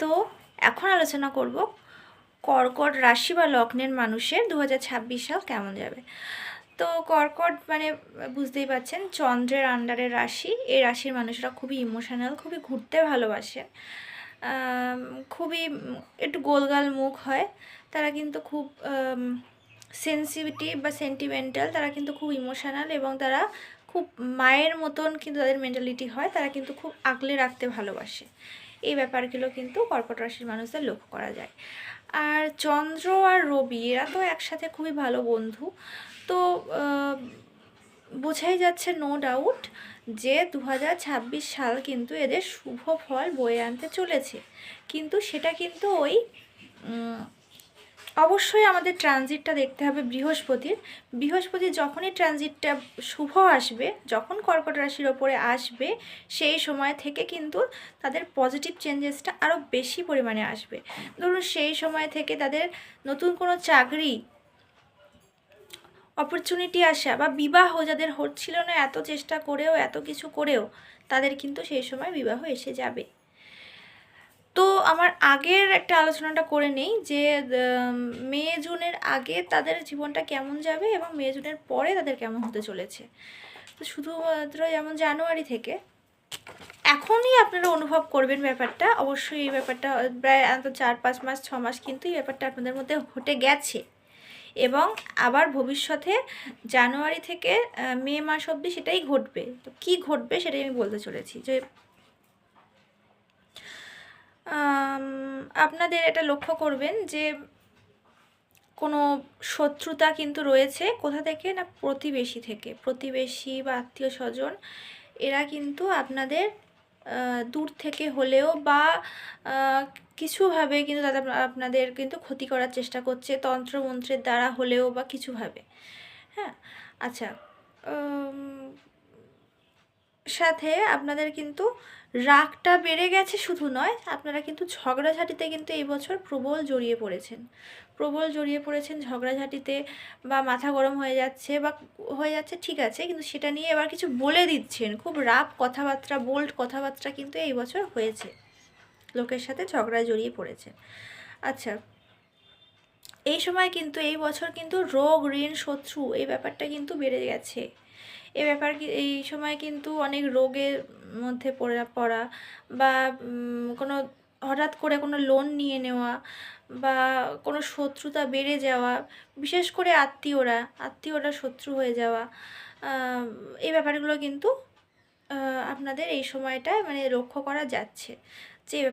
তো এখন আলোচনা করব কর্কট রাশি বা লগ্নের মানুষের 2026 সাল কেমন যাবে। তো কর্কট মানে বুঝতেই পারছেন চন্দ্রের আন্ডারের রাশি। এই রাশির মানুষরা খুবই ইমোশনাল, খুবই ঘুরতে ভালোবাসে, খুবই একটু গোলগাল মুখ হয়। তারা কিন্তু খুব সেন্সিটিভ বা সেন্টিমেন্টাল, তারা কিন্তু খুব ইমোশনাল এবং তারা খুব মায়ের মতন কিন্তু তাদের মেন্টালিটি হয়। তারা কিন্তু খুব আগলে রাখতে ভালোবাসে। এই ব্যাপারগুলো কিন্তু কর্কট রাশির মানুষদের লক্ষ্য করা যায়। আর চন্দ্র আর রবি এরা তো একসাথে খুবই ভালো বন্ধু। তো বোঝাই যাচ্ছে নো ডাউট যে 2026 সাল কিন্তু এদের শুভ ফল বয়ে আনতে চলেছে। কিন্তু সেটা কিন্তু ওই অবশ্যই আমাদের ট্রানজিটটা দেখতে হবে বৃহস্পতির যখনই ট্রানজিটটা শুভ আসবে, যখন কর্কট রাশির ওপরে আসবে, সেই সময় থেকে কিন্তু তাদের পজিটিভ চেঞ্জেসটা আরও বেশি পরিমাণে আসবে। ধরুন সেই সময় থেকে তাদের নতুন কোনো চাকরি অপরচুনিটি আসা বা বিবাহ যাদের হচ্ছিল না এত চেষ্টা করেও এত কিছু করেও, তাদের কিন্তু সেই সময় বিবাহ এসে যাবে। তো আমার আগের একটা আলোচনাটা করে নেই যে মে জুনের আগে তাদের জীবনটা কেমন যাবে এবং মে জুনের পরে তাদের কেমন হতে চলেছে। তো শুধুমাত্র যেমন জানুয়ারি থেকে এখনই আপনারা অনুভব করবেন ব্যাপারটা। অবশ্যই এই ব্যাপারটা প্রায় 4-5 মাস 6 মাস কিন্তু এই ব্যাপারটা আপনাদের মধ্যে ঘটে গেছে এবং আবার ভবিষ্যতে জানুয়ারি থেকে মে মাস অবধি সেটাই ঘটবে। তো কী ঘটবে সেটাই আমি বলতে চলেছি যে আপনাদের এটা লক্ষ্য করবেন যে কোনো শত্রুতা কিন্তু রয়েছে কোথা থেকে না, প্রতিবেশী বা আত্মীয় স্বজন এরা কিন্তু আপনাদের দূর থেকে হলেও বা কিছুভাবে কিন্তু তারা আপনাদের কিন্তু ক্ষতি করার চেষ্টা করছে, তন্ত্রমন্ত্রের দ্বারা হলেও বা কিছুভাবে। হ্যাঁ, আচ্ছা, সাথে আপনাদের কিন্তু রাগটা বেড়ে গেছে শুধু নয়, আপনারা কিন্তু ঝগড়াঝাটিতে কিন্তু এই বছর প্রবল জড়িয়ে পড়েছেন ঝগড়াঝাটিতে, বা মাথা গরম হয়ে যাচ্ছে ঠিক আছে, কিন্তু সেটা নিয়ে এবার কিছু বলে দিচ্ছেন, খুব রাফ কথাবার্তা, বোল্ড কথাবার্তা কিন্তু এই বছর হয়েছে, লোকের সাথে ঝগড়ায় জড়িয়ে পড়েছেন। আচ্ছা, এই সময় কিন্তু এই বছর কিন্তু রোগ ঋণ শত্রু এই ব্যাপারটা কিন্তু বেড়ে গেছে। এই সময় কিন্তু অনেক রোগের মধ্যে পড়া বা কোনো হঠাৎ করে কোনো লোন নিয়ে নেওয়া বা কোনো শত্রুতা বেড়ে যাওয়া, বিশেষ করে আত্মীয়রা শত্রু হয়ে যাওয়া, এই ব্যাপারগুলো কিন্তু আপনাদের এই সময়টায় মানে লক্ষ্য করা যাচ্ছে যে